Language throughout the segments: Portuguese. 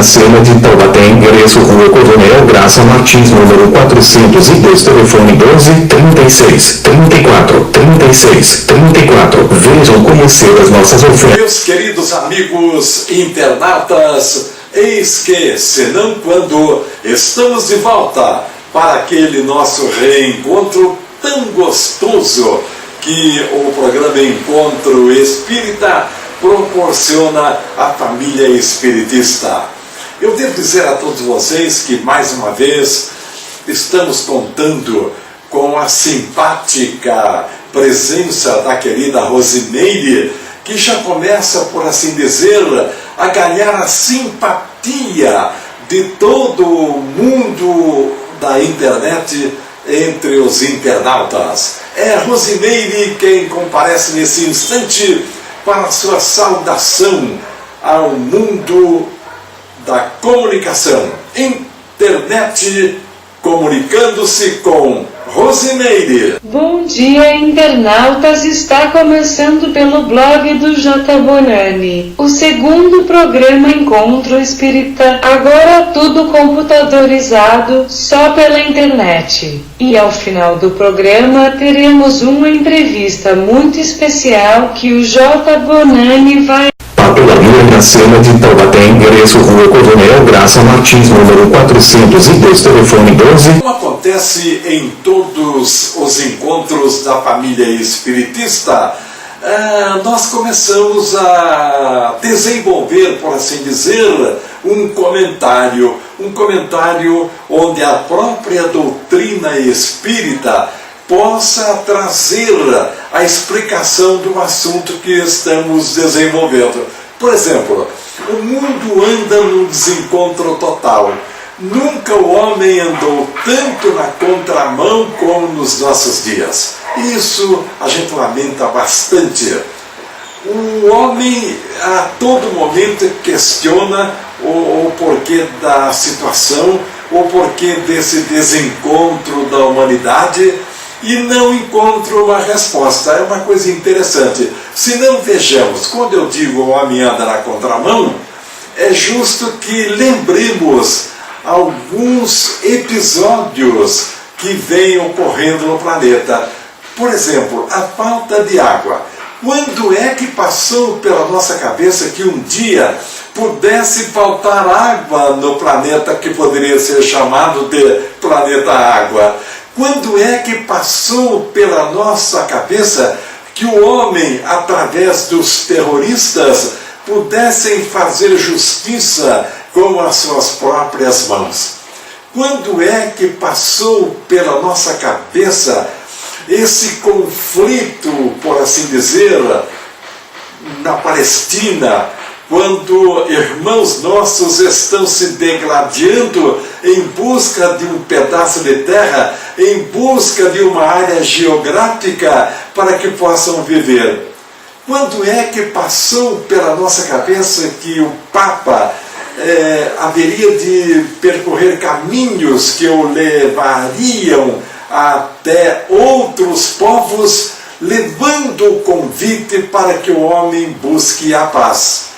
Iracema de Taubaté, endereço Rua Coronel Graça Martins, número 402, telefone 12 36 34 36 34. Vejam conhecer as nossas ofertas. Meus queridos amigos internautas, eis que, senão quando estamos de volta para aquele nosso reencontro tão gostoso que o programa Encontro Espírita proporciona à família espiritista. Eu devo dizer a todos vocês que mais uma vez estamos contando com a simpática presença da querida Rosimeire, que já começa, por assim dizer, a ganhar a simpatia de todo o mundo da internet entre os internautas. É Rosimeire quem comparece nesse instante para a sua saudação ao mundo da comunicação. Internet comunicando-se com Rosimeire. Bom dia, internautas. Está começando pelo blog do J. Bonani, o segundo programa Encontro Espírita, agora tudo computadorizado, só pela internet. E ao final do programa teremos uma entrevista muito especial que o J. Bonani vai... Papelaria Iracema de Taubaté, endereço Rua Coronel Graça Martins, número 402, telefone 12. Como acontece em todos os encontros da família espiritista, nós começamos a desenvolver, por assim dizer, um comentário onde a própria doutrina espírita possa trazer a explicação do assunto que estamos desenvolvendo. Por exemplo, o mundo anda num desencontro total. Nunca o homem andou tanto na contramão como nos nossos dias. Isso a gente lamenta bastante. O homem a todo momento questiona o porquê da situação, o porquê desse desencontro da humanidade, e não encontro uma resposta. É uma coisa interessante. Se não vejamos, quando eu digo o homem anda na contramão, é justo que lembremos alguns episódios que vêm ocorrendo no planeta. Por exemplo, a falta de água. Quando é que passou pela nossa cabeça que um dia pudesse faltar água no planeta que poderia ser chamado de planeta água? Quando é que passou pela nossa cabeça que o homem, através dos terroristas, pudessem fazer justiça com as suas próprias mãos? Quando é que passou pela nossa cabeça esse conflito, por assim dizer, na Palestina, quando irmãos nossos estão se degladiando em busca de um pedaço de terra, em busca de uma área geográfica para que possam viver? Quando é que passou pela nossa cabeça que o Papa haveria de percorrer caminhos que o levariam até outros povos, levando o convite para que o homem busque a paz?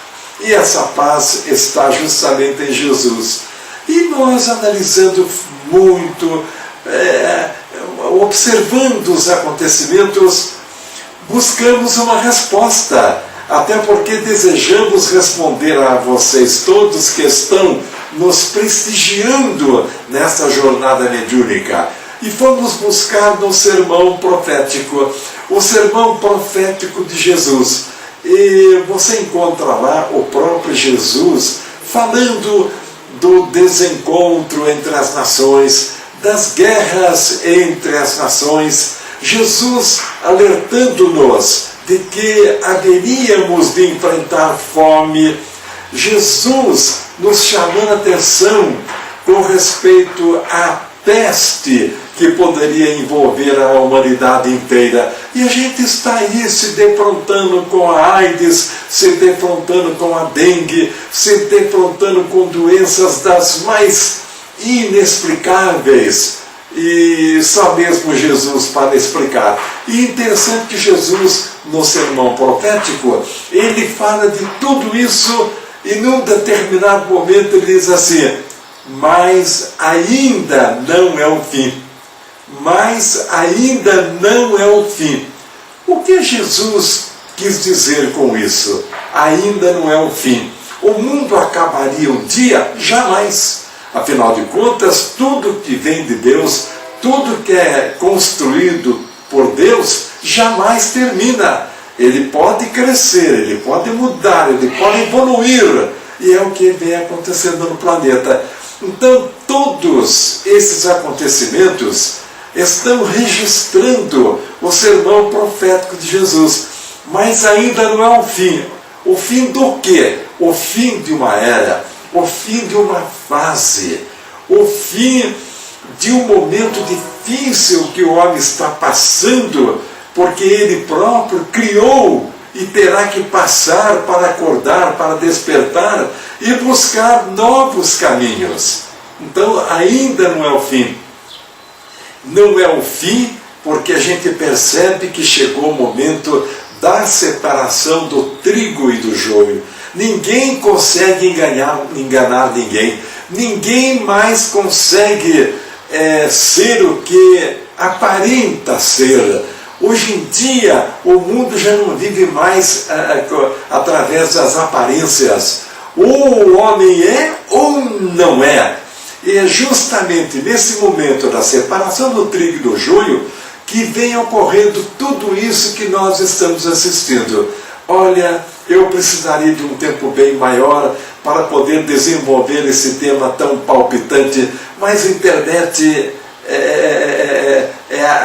E essa paz está justamente em Jesus. E nós, analisando muito, observando os acontecimentos, buscamos uma resposta, até porque desejamos responder a vocês todos que estão nos prestigiando nessa jornada mediúnica. E fomos buscar no sermão profético, o sermão profético de Jesus. E você encontra lá o próprio Jesus falando do desencontro entre as nações, das guerras entre as nações, Jesus alertando-nos de que haveríamos de enfrentar fome, Jesus nos chamando a atenção com respeito à peste que poderia envolver a humanidade inteira. E a gente está aí se defrontando com a AIDS, se defrontando com a dengue, se defrontando com doenças das mais inexplicáveis, e só mesmo Jesus para explicar. E interessante que Jesus, no sermão profético, ele fala de tudo isso E num determinado momento ele diz assim: mas ainda não é o fim. Mas ainda não é o fim. O que Jesus quis dizer com isso? Ainda não é o fim. O mundo acabaria um dia? Jamais. Afinal de contas, tudo que vem de Deus, tudo que é construído por Deus, jamais termina. Ele pode crescer, ele pode mudar, ele pode evoluir. E é o que vem acontecendo no planeta. Então, todos esses acontecimentos estão registrando o sermão profético de Jesus. Mas ainda não é o fim. O fim do quê? O fim de uma era, o fim de uma fase, o fim de um momento difícil que o homem está passando, porque ele próprio criou e terá que passar para acordar, para despertar e buscar novos caminhos. Então ainda não é o fim. Não é o fim porque a gente percebe que chegou o momento da separação do trigo e do joio. Ninguém consegue enganar ninguém. Ninguém mais consegue ser o que aparenta ser. Hoje em dia, o mundo já não vive mais através das aparências. Ou o homem é ou não é. E é justamente nesse momento da separação do trigo e do joio que vem ocorrendo tudo isso que nós estamos assistindo. Olha, eu precisaria de um tempo bem maior para poder desenvolver esse tema tão palpitante, mas a internet é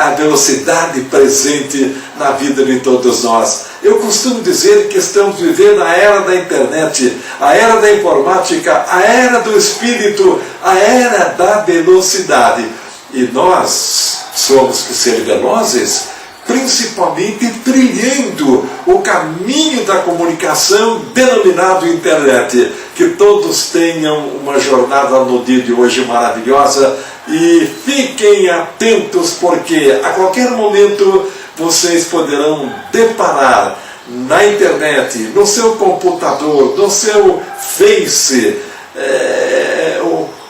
a velocidade presente na vida de todos nós. Eu costumo dizer que estamos vivendo a era da internet, a era da informática, a era do espírito, a era da velocidade. E nós somos que ser velozes, principalmente trilhando o caminho da comunicação denominado internet. Que todos tenham uma jornada no dia de hoje maravilhosa e fiquem atentos, porque a qualquer momento vocês poderão deparar na internet, no seu computador, no seu Face,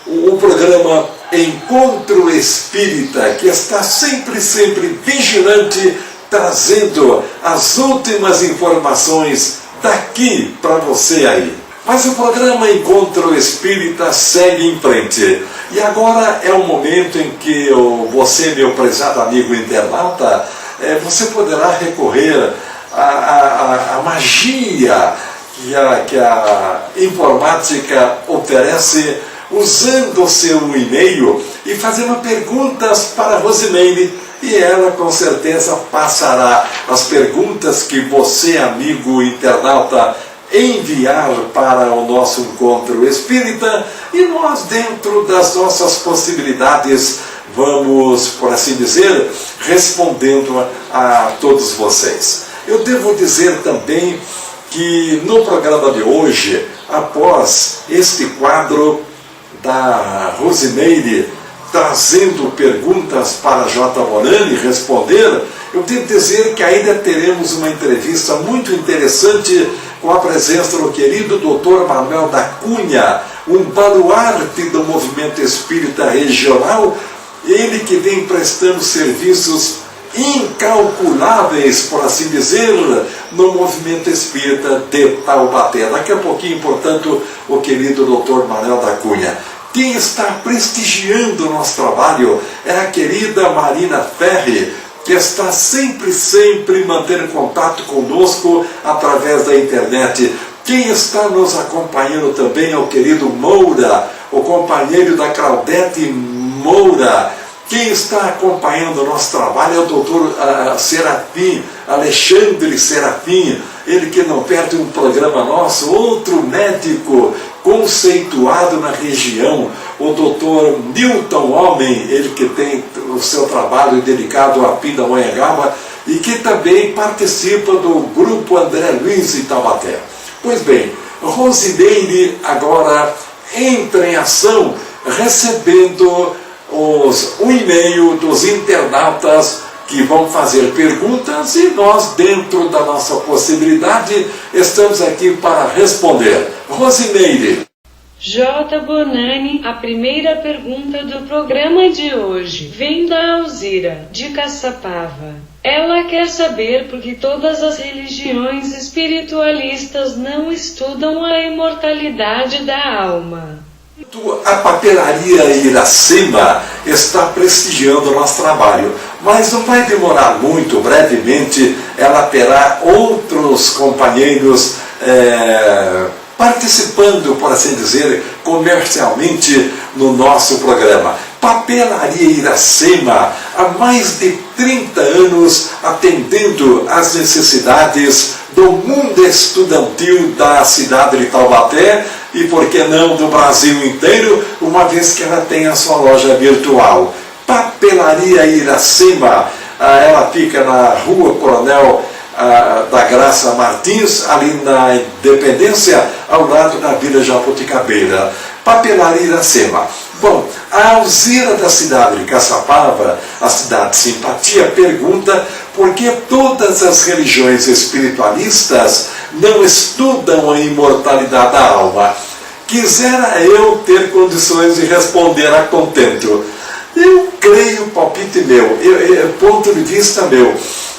o programa Encontro Espírita, que está sempre vigilante, trazendo as últimas informações daqui para você aí. Mas o programa Encontro Espírita segue em frente. E agora é o momento em que você, meu prezado amigo internauta, você poderá recorrer à magia que a informática oferece, usando o seu e-mail e fazendo perguntas para Rosimeire, e ela com certeza passará as perguntas que você, amigo internauta, enviar para o nosso Encontro Espírita, e nós, dentro das nossas possibilidades, vamos, por assim dizer, respondendo a todos vocês. Eu devo dizer também que no programa de hoje, após este quadro da Rosimeire trazendo perguntas para J. Morani responder, eu devo dizer que ainda teremos uma entrevista muito interessante com a presença do querido Dr. Manuel da Cunha, um baluarte do movimento espírita regional, ele que vem prestando serviços incalculáveis, por assim dizer, no movimento espírita de Taubaté. Daqui a pouquinho, portanto, o querido Dr. Manuel da Cunha. Quem está prestigiando o nosso trabalho é a querida Marina Ferri, que está sempre mantendo contato conosco através da internet. Quem está nos acompanhando também é o querido Moura, o companheiro da Claudete Moura. Quem está acompanhando o nosso trabalho é o doutor Serafim, Alexandre Serafim, ele que não perde um programa nosso, outro médico conceituado na região, o doutor Newton Homem, ele que tem o seu trabalho dedicado à Pindamonhangaba e que também participa do grupo André Luiz em Taubaté. Pois bem, Rosimeire agora entra em ação, recebendo o e-mail dos internautas que vão fazer perguntas e nós, dentro da nossa possibilidade, estamos aqui para responder. Rosimeire. J. Bonani, a primeira pergunta do programa de hoje vem da Alzira, de Caçapava. Ela quer saber por que todas as religiões espiritualistas não estudam a imortalidade da alma. A papelaria Iracema está prestigiando o nosso trabalho, mas não vai demorar muito, brevemente ela terá outros companheiros participando, por assim dizer, comercialmente no nosso programa. Papelaria Iracema, há mais de 30 anos atendendo às necessidades do mundo estudantil da cidade de Taubaté e, por que não, do Brasil inteiro, uma vez que ela tem a sua loja virtual. Papelaria Iracema, ela fica na Rua Coronel da Graça Martins, ali na Independência, ao lado da Vila Jabuticabeira. Papelaria Iracema. Bom, a Alzira da cidade de Caçapava, a cidade de simpatia, pergunta por que todas as religiões espiritualistas não estudam a imortalidade da alma. Quisera eu ter condições de responder a contento. Eu creio, palpite meu, ponto de vista meu,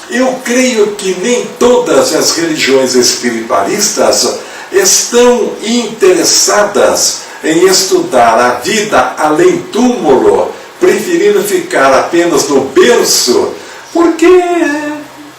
eu creio que nem todas as religiões espiritualistas estão interessadas em estudar a vida além túmulo, preferindo ficar apenas no berço, porque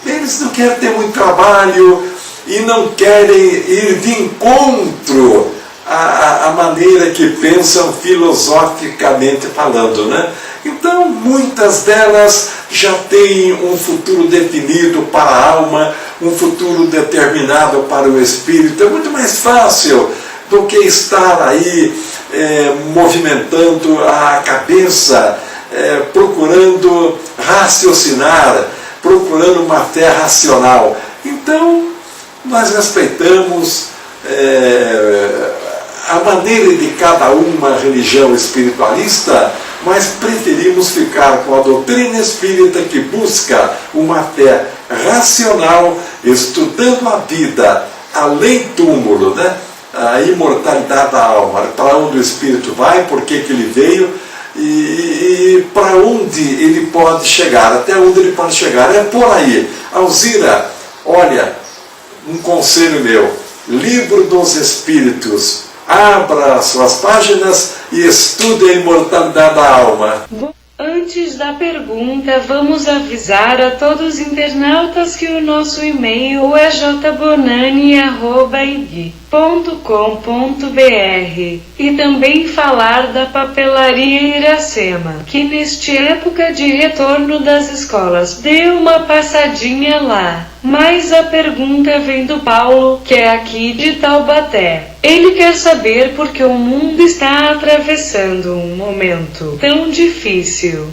eles não querem ter muito trabalho e não querem ir de encontro à maneira que pensam filosoficamente falando, né? Então, muitas delas já têm um futuro definido para a alma, um futuro determinado para o espírito. É muito mais fácil do que estar aí movimentando a cabeça, procurando raciocinar, procurando uma fé racional. Então, nós respeitamos a maneira de cada uma religião espiritualista, mas preferimos ficar com a doutrina espírita que busca uma fé racional, estudando a vida além túmulo, né? A imortalidade da alma, para onde o espírito vai, por que ele veio e para onde ele pode chegar, até onde ele pode chegar. É por aí. Alzira, olha, um conselho meu, Livro dos Espíritos, abra suas páginas e estude a imortalidade da alma. Antes da pergunta, vamos avisar a todos os internautas que o nosso e-mail é jbonani@ig.com.br e também falar da Papelaria Iracema, que nesta época de retorno das escolas dê uma passadinha lá. Mas a pergunta vem do Paulo, que é aqui de Taubaté. Ele quer saber por que o mundo está atravessando um momento tão difícil.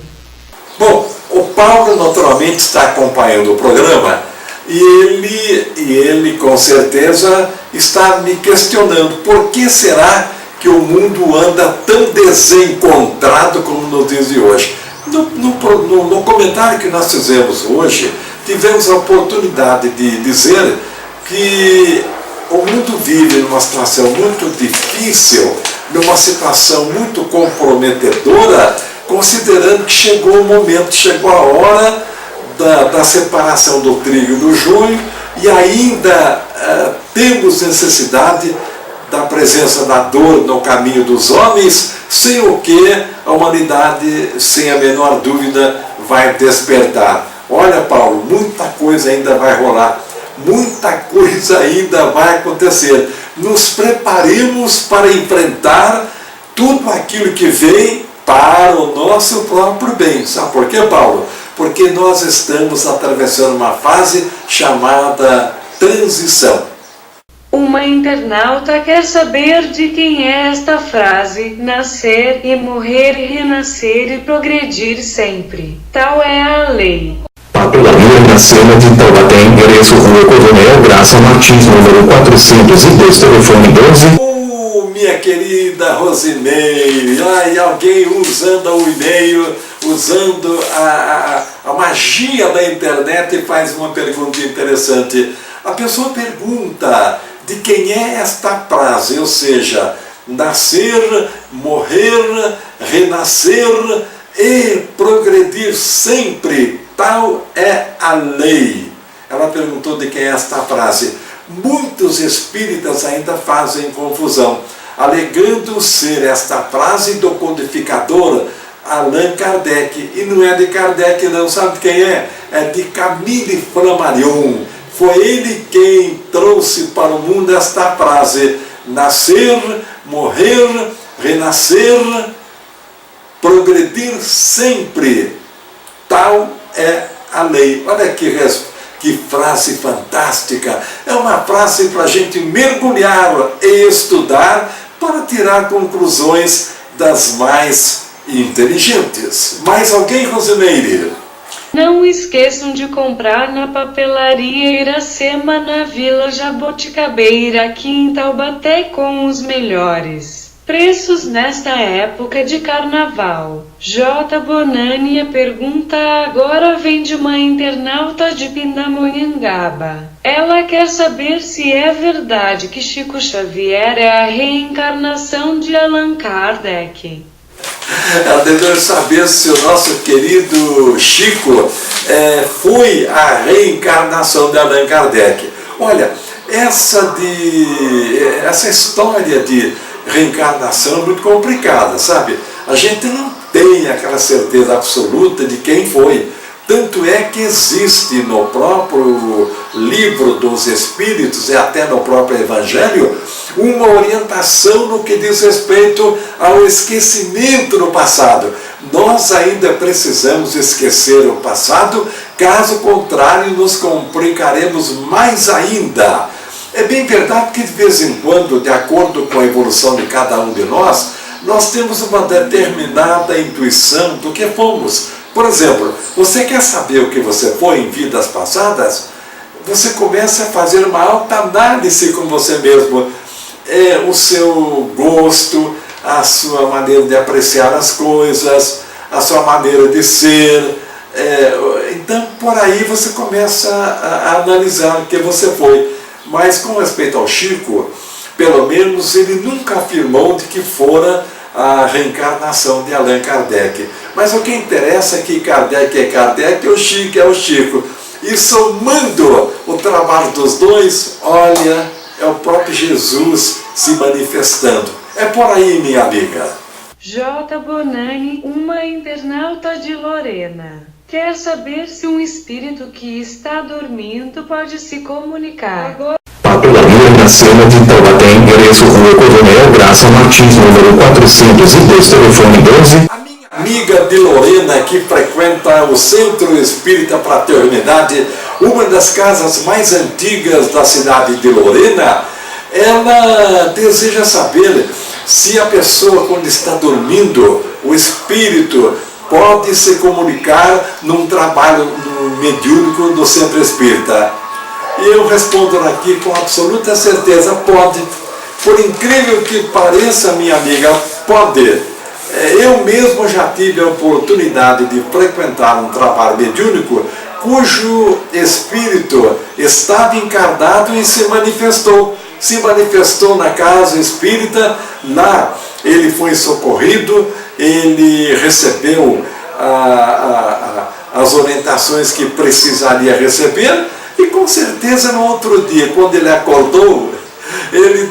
Bom, o Paulo naturalmente está acompanhando o programa e ele com certeza está me questionando por que será que o mundo anda tão desencontrado como nos dias de hoje. No comentário que nós fizemos hoje, tivemos a oportunidade de dizer que o mundo vive numa situação muito difícil, numa situação muito comprometedora, considerando que chegou o momento, chegou a hora da separação do trigo e do joio, e ainda temos necessidade da presença da dor no caminho dos homens, sem o que a humanidade, sem a menor dúvida, vai despertar. Olha, Paulo, muita coisa ainda vai rolar, muita coisa ainda vai acontecer. Nos preparemos para enfrentar tudo aquilo que vem para o nosso próprio bem. Sabe por quê, Paulo? Porque nós estamos atravessando uma fase chamada transição. Uma internauta quer saber de quem é esta frase: nascer e morrer e renascer e progredir sempre. Tal é a lei. Papelaria Iracema de Taubaté, endereço Rua Coronel Graça Martins, número 402, telefone 12. Minha querida Rosimeire, alguém usando o e-mail, usando a A magia da internet faz uma pergunta interessante. A pessoa pergunta de quem é esta frase, ou seja, nascer, morrer, renascer e progredir sempre, tal é a lei. Ela perguntou de quem é esta frase. Muitos espíritas ainda fazem confusão, alegando ser esta frase do codificador Allan Kardec. E não é de Kardec não, sabe de quem é? É de Camille Flammarion. Foi ele quem trouxe para o mundo esta frase: nascer, morrer, renascer, progredir sempre, tal é a lei. Olha que frase fantástica! É uma frase para a gente mergulhar e estudar para tirar conclusões das mais inteligentes. Mais alguém, Rosimeire? Não esqueçam de comprar na papelaria Iracema, na Vila Jaboticabeira, aqui em Taubaté, com os melhores preços nesta época de carnaval. J. Bonani, a pergunta agora vem de uma internauta de Pindamonhangaba. Ela quer saber se é verdade que Chico Xavier é a reencarnação de Allan Kardec. Ela deve saber se o nosso querido Chico foi a reencarnação de Allan Kardec. Olha, essa história de reencarnação é muito complicada, sabe? A gente não tem aquela certeza absoluta de quem foi. Tanto é que existe no próprio livro dos Espíritos e até no próprio Evangelho uma orientação no que diz respeito ao esquecimento do passado. Nós ainda precisamos esquecer o passado, caso contrário nos complicaremos mais ainda. É bem verdade que de vez em quando, de acordo com a evolução de cada um de nós temos uma determinada intuição do que fomos. Por exemplo, você quer saber o que você foi em vidas passadas? Você começa a fazer uma autoanálise com você mesmo. O seu gosto, a sua maneira de apreciar as coisas, a sua maneira de ser. Então, por aí você começa a analisar o que você foi. Mas com respeito ao Chico, pelo menos ele nunca afirmou de que fora a reencarnação de Allan Kardec. Mas o que interessa é que Kardec é Kardec e o Chico é o Chico. E somando o trabalho dos dois, olha, é o próprio Jesus se manifestando. É por aí, minha amiga. J. Bonani, uma internauta de Lorena, quer saber se um espírito que está dormindo pode se comunicar. Papelaria Iracema de Taubaté, endereço Rua Coronel Graça Martins, número 402, telefone 12. A minha amiga de Lorena, que frequenta o Centro Espírita Fraternidade, uma das casas mais antigas da cidade de Lorena, ela deseja saber se a pessoa, quando está dormindo, o espírito pode se comunicar num trabalho mediúnico do Centro Espírita. E eu respondo aqui com absoluta certeza: pode. Por incrível que pareça, minha amiga, pode. Eu mesmo já tive a oportunidade de frequentar um trabalho mediúnico cujo espírito estava encarnado e se manifestou. Se manifestou na casa espírita, lá ele foi socorrido, ele recebeu as orientações que precisaria receber, e com certeza no outro dia, quando ele acordou, ele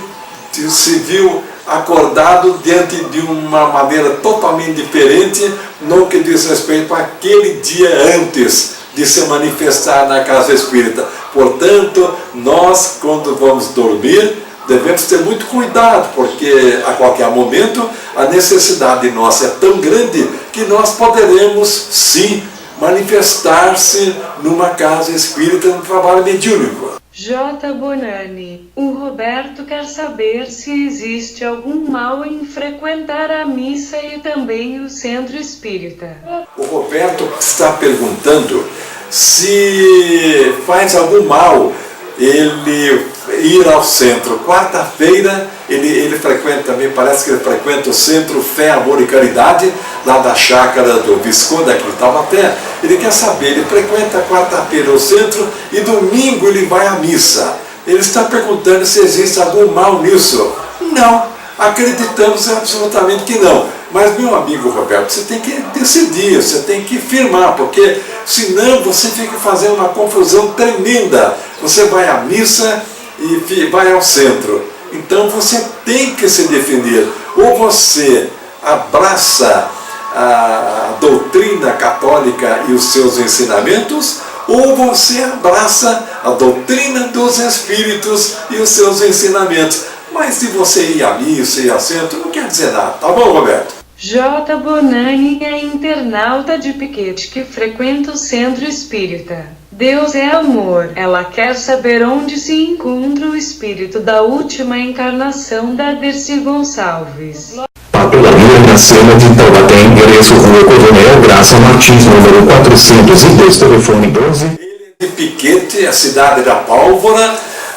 se viu acordado diante de uma maneira totalmente diferente no que diz respeito àquele dia antes de se manifestar na casa espírita. Portanto, nós, quando vamos dormir, devemos ter muito cuidado, porque a qualquer momento a necessidade nossa é tão grande que nós poderemos, sim, manifestar-se numa casa espírita, num trabalho mediúnico. J. Bonani, o Roberto quer saber se existe algum mal em frequentar a missa e também o centro espírita. O Roberto está perguntando se faz algum mal ele ir ao centro quarta-feira Ele frequenta também, parece que ele frequenta o Centro Fé, Amor e Caridade, lá da chácara do Visconde, aqui em Taubaté. Ele quer saber, ele frequenta quarta-feira o centro e domingo ele vai à missa. Ele está perguntando se existe algum mal nisso. Não, acreditamos absolutamente que não. Mas, meu amigo Roberto, você tem que decidir, você tem que firmar, porque senão você fica fazendo uma confusão tremenda. Você vai à missa e vai ao centro. Então você tem que se definir. Ou você abraça a doutrina católica e os seus ensinamentos, ou você abraça a doutrina dos Espíritos e os seus ensinamentos. Mas se você ir à missa e ao centro, não quer dizer nada, tá bom, Roberto? J. Bonani é internauta de Piquete que frequenta o Centro Espírita. Deus é amor. Ela quer saber onde se encontra o espírito da última encarnação da Dercy Gonçalves. Papelaria Iracema de Taubaté, endereço Rua Coronel Graça Martins, número 402, telefone 12. Ele é de Piquete, a cidade da Pálvora.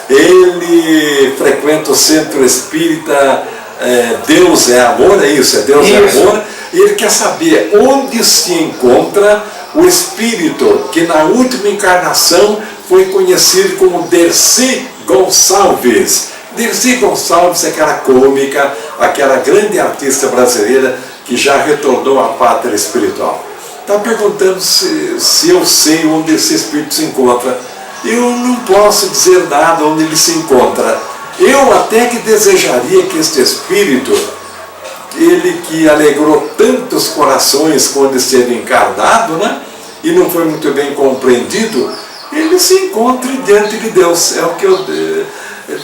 Ele frequenta o Centro Espírita Deus é Amor, é isso, Deus é Amor. E ele quer saber onde se encontra o espírito que na última encarnação foi conhecido como Dercy Gonçalves. Dercy Gonçalves é aquela cômica, aquela grande artista brasileira que já retornou à pátria espiritual. Está perguntando se eu sei onde esse espírito se encontra. Eu não posso dizer nada onde ele se encontra. Eu até que desejaria que este espírito, ele que alegrou tantos corações quando esteve encarnado, né? E não foi muito bem compreendido, ele se encontre diante de Deus. É o que eu...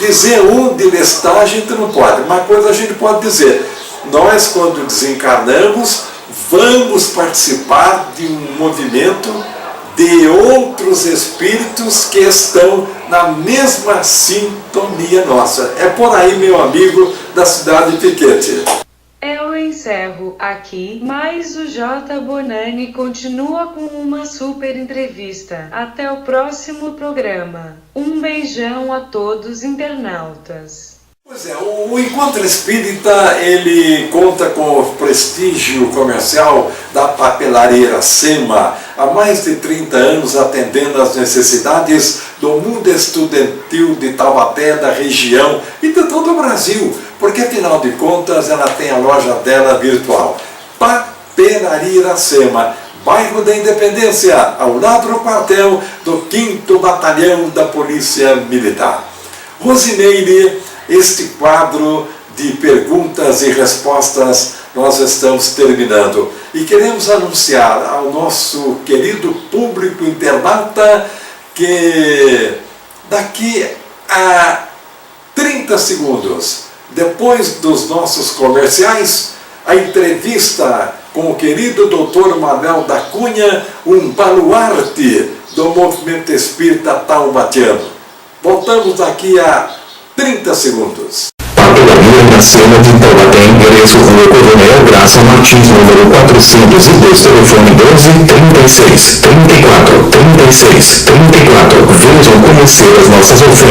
Dizer onde ele está, a gente não pode. Uma coisa a gente pode dizer: nós, quando desencarnamos, vamos participar de um movimento de outros espíritos que estão na mesma sintonia nossa. É por aí, meu amigo da cidade de Piquete. Eu encerro aqui, mas o J. Bonani continua com uma super entrevista. Até o próximo programa. Um beijão a todos internautas. Pois é, o Encontro Espírita, ele conta com o prestígio comercial da Papelaria Iracema, há mais de 30 anos atendendo às necessidades do mundo estudantil de Taubaté, da região e de todo o Brasil, porque afinal de contas ela tem a loja dela virtual. Papelaria Iracema, bairro da Independência, ao lado do quartel do 5º Batalhão da Polícia Militar. Rosineire, este quadro de perguntas e respostas nós estamos terminando. E queremos anunciar ao nosso querido público internauta que daqui a 30 segundos, depois dos nossos comerciais, a entrevista com o querido Dr. Manuel da Cunha, um baluarte do movimento espírita taubatiano. Voltamos daqui a 30 segundos. Papelaria Iracema de Taubaté, endereço Rua Coronel Graça Martins, número 402, telefone 12 36 34 36 34. Venham conhecer as nossas ofertas.